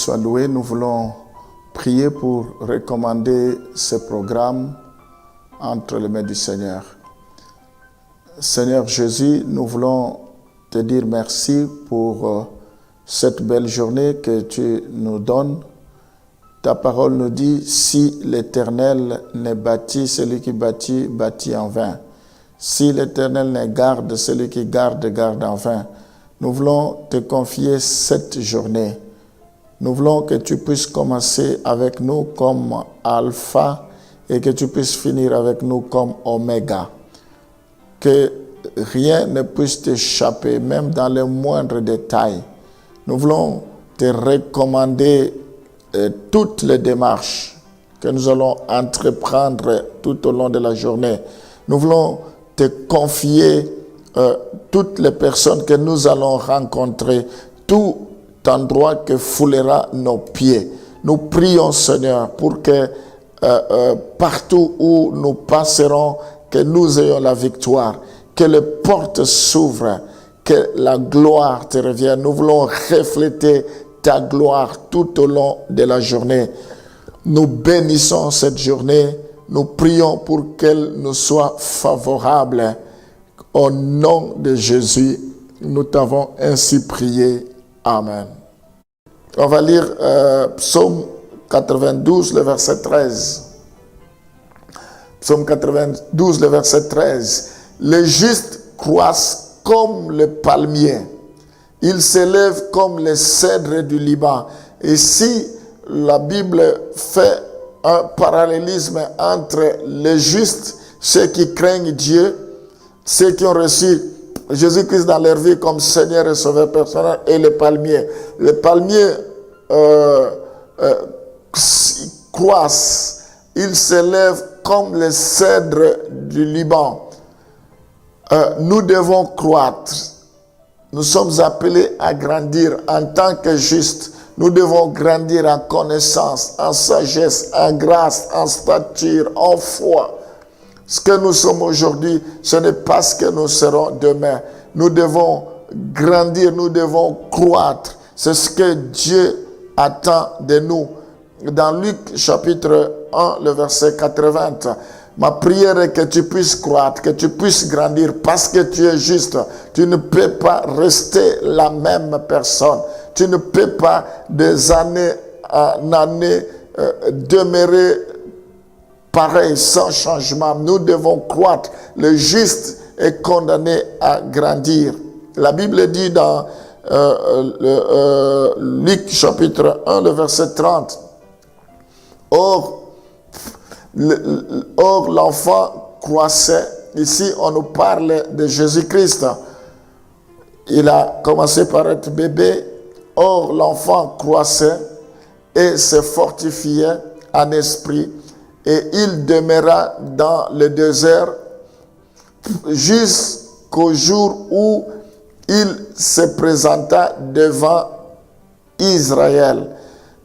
soit loué. Nous voulons prier pour recommander ce programme entre les mains du Seigneur. Seigneur Jésus, nous voulons te dire merci pour cette belle journée que tu nous donnes. Ta parole nous dit, si l'Éternel ne bâtit, celui qui bâtit, bâtit en vain. Si l'Éternel ne garde, celui qui garde, garde en vain. Nous voulons te confier cette journée. Nous voulons que tu puisses commencer avec nous comme Alpha et que tu puisses finir avec nous comme Oméga. Que rien ne puisse t'échapper, même dans les moindres détails. Nous voulons te recommander toutes les démarches que nous allons entreprendre tout au long de la journée. Nous voulons te confier toutes les personnes que nous allons rencontrer, tout endroit que foulera nos pieds. Nous prions, Seigneur, pour que partout où nous passerons, que nous ayons la victoire, que les portes s'ouvrent, que la gloire te revienne. Nous voulons refléter ta gloire tout au long de la journée. Nous bénissons cette journée. Nous prions pour qu'elle nous soit favorable. Au nom de Jésus, nous t'avons ainsi prié. Amen. On va lire Psaume 92, le verset 13. Psaume 92, le verset 13. Les justes croissent comme le palmier. Ils s'élèvent comme les cèdres du Liban. Et si la Bible fait un parallélisme entre les justes, ceux qui craignent Dieu, ceux qui ont reçu Jésus-Christ dans leur vie comme Seigneur et Sauveur personnel, et les palmiers. Les palmiers croissent, ils s'élèvent comme les cèdres du Liban. Nous devons croître. Nous sommes appelés à grandir en tant que justes. Nous devons grandir en connaissance, en sagesse, en grâce, en stature, en foi. Ce que nous sommes aujourd'hui, ce n'est pas ce que nous serons demain. Nous devons grandir, nous devons croître. C'est ce que Dieu attend de nous. Dans Luc chapitre 1, le verset 80, ma prière est que tu puisses croître, que tu puisses grandir parce que tu es juste. Tu ne peux pas rester la même personne. Tu ne peux pas des années en année demeurer pareil, sans changement. Nous devons croître. Le juste est condamné à grandir. La Bible dit dans Luc chapitre 1, le verset 30. Or, l'enfant croissait. Ici, on nous parle de Jésus-Christ. Il a commencé par être bébé. Or, l'enfant croissait et se fortifiait en esprit. Et il demeura dans le désert jusqu'au jour où il se présenta devant Israël.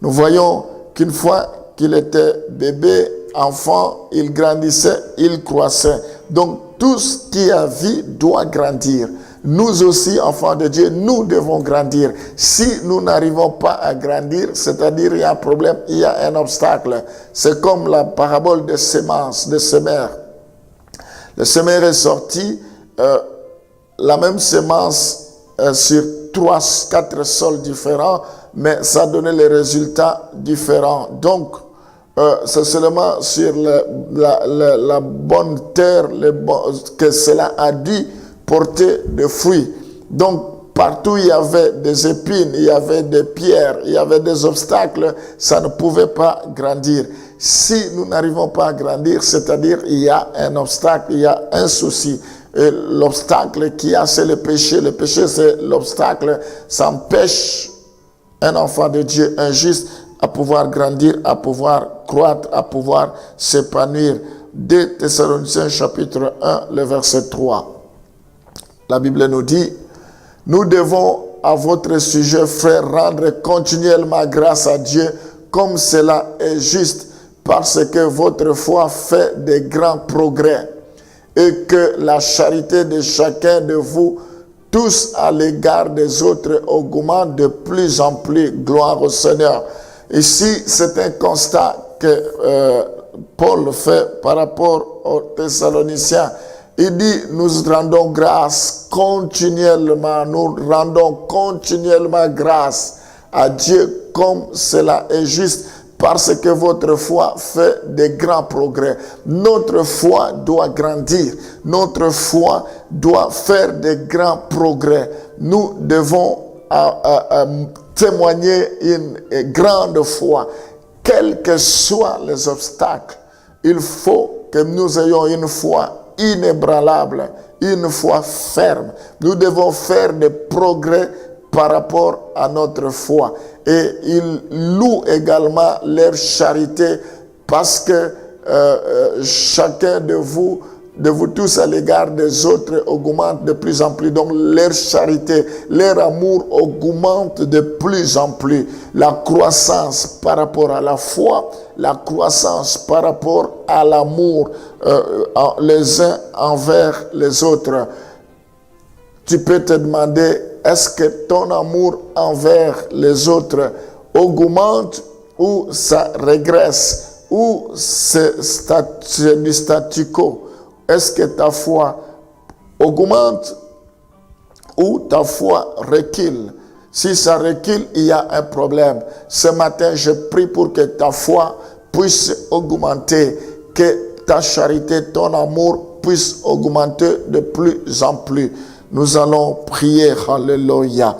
Nous voyons qu'une fois qu'il était bébé, enfant, il grandissait, il croissait. Donc, tout ce qui a vie doit grandir. Nous aussi, enfants de Dieu, nous devons grandir. Si nous n'arrivons pas à grandir, c'est-à-dire il y a un problème, il y a un obstacle. C'est comme la parabole des semences, des semeurs. Le semeur est sorti, la même semence sur 3-4 sols différents, mais ça donnait les résultats différents. Donc, c'est seulement sur la bonne terre que cela a dû porter des fruits. Donc, partout il y avait des épines, il y avait des pierres, il y avait des obstacles, ça ne pouvait pas grandir. Si nous n'arrivons pas à grandir, c'est-à-dire il y a un obstacle, il y a un souci. Et l'obstacle qu'il y a, c'est le péché. Le péché, c'est l'obstacle. Ça empêche un enfant de Dieu, un juste, à pouvoir grandir, à pouvoir croître, à pouvoir s'épanouir. 2 Thessaloniciens chapitre 1, le verset 3. La Bible nous dit, nous devons à votre sujet, frères, rendre continuellement grâce à Dieu, comme cela est juste, parce que votre foi fait de grands progrès et que la charité de chacun de vous tous à l'égard des autres augmentent de plus en plus. Gloire au Seigneur. Ici, c'est un constat que Paul fait par rapport aux Thessaloniciens. Il dit, nous rendons grâce continuellement, nous rendons continuellement grâce à Dieu comme cela est juste, parce que votre foi fait de grands progrès. Notre foi doit grandir. Notre foi doit faire de grands progrès. Nous devons témoigner une grande foi. Quels que soient les obstacles, il faut que nous ayons une foi inébranlable, une foi ferme. Nous devons faire des progrès par rapport à notre foi. Et ils louent également leur charité, parce que chacun de vous tous à l'égard des autres augmente de plus en plus. Donc leur charité, leur amour augmente de plus en plus. La croissance par rapport à la foi, la croissance par rapport à l'amour les uns envers les autres. Tu peux te demander, est-ce que ton amour envers les autres augmente ou ça régresse, ou c'est du statu quo? Est-ce que ta foi augmente ou ta foi recule? Si ça recule, il y a un problème. Ce matin, je prie pour que ta foi puisse augmenter, que ta charité, ton amour puisse augmenter de plus en plus. Nous allons prier, alléluia.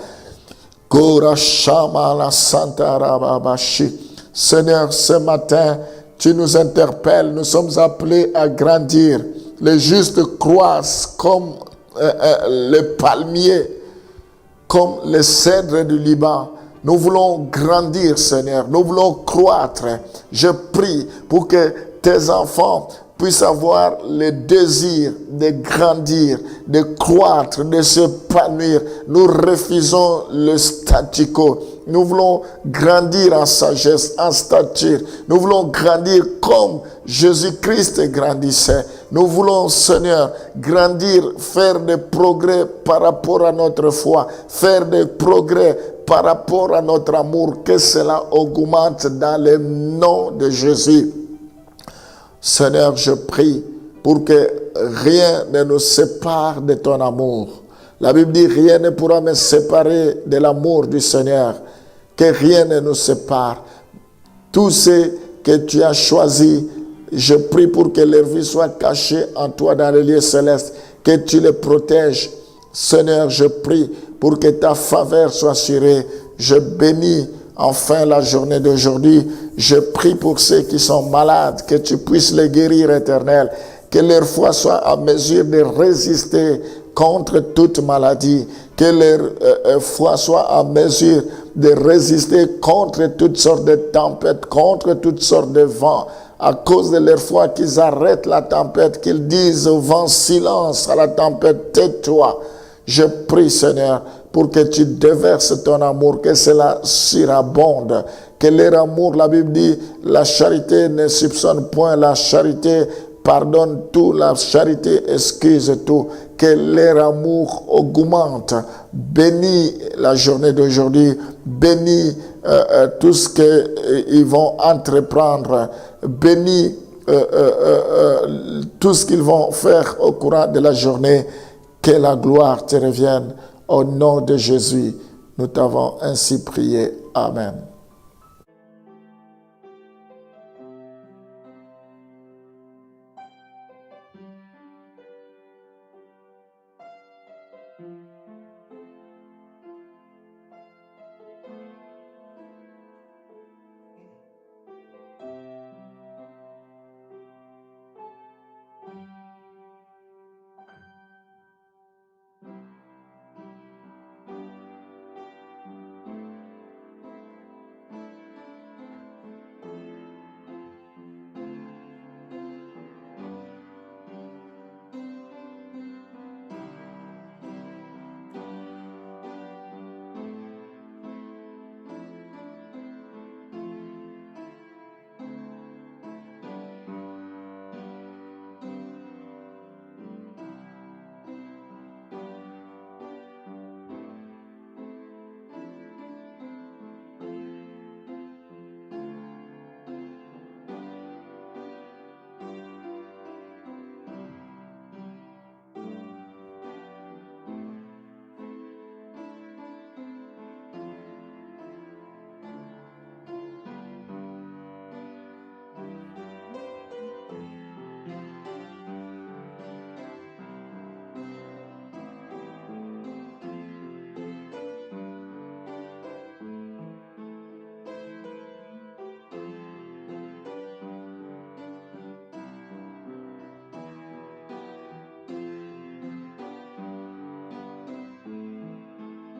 Seigneur, ce matin, tu nous interpelles, nous sommes appelés à grandir. Les justes croissent comme les palmiers, comme les cèdres du Liban. Nous voulons grandir, Seigneur. Nous voulons croître. Je prie pour que tes enfants puissent avoir le désir de grandir, de croître, de s'épanouir. Nous refusons le statu quo. Nous voulons grandir en sagesse, en stature. Nous voulons grandir comme Jésus-Christ grandissait. Nous voulons, Seigneur, grandir, faire des progrès par rapport à notre foi, faire des progrès par rapport à notre amour, que cela augmente dans le nom de Jésus. Seigneur, je prie pour que rien ne nous sépare de ton amour. La Bible dit, rien ne pourra me séparer de l'amour du Seigneur. Que rien ne nous sépare. Tout ce que tu as choisi, je prie pour que leur vie soit cachée en toi dans les lieux célestes. Que tu les protèges. Seigneur, je prie pour que ta faveur soit assurée. Je bénis enfin la journée d'aujourd'hui. Je prie pour ceux qui sont malades, que tu puisses les guérir, Éternel. Que leur foi soit à mesure de résister contre toute maladie. Que leur foi soit à mesure de résister contre toutes sortes de tempêtes, contre toutes sortes de vents. À cause de leur foi, qu'ils arrêtent la tempête, qu'ils disent au vent silence, à la tempête, tais-toi. Je prie, Seigneur, pour que tu déverses ton amour, que cela surabonde, que leur amour, la Bible dit, la charité ne soupçonne point, la charité pardonne tout, la charité excuse tout, que leur amour augmente. Bénis la journée d'aujourd'hui, bénis tout ce qu'ils vont entreprendre, bénis tout ce qu'ils vont faire au courant de la journée. Que la gloire te revienne. Au nom de Jésus, nous t'avons ainsi prié. Amen.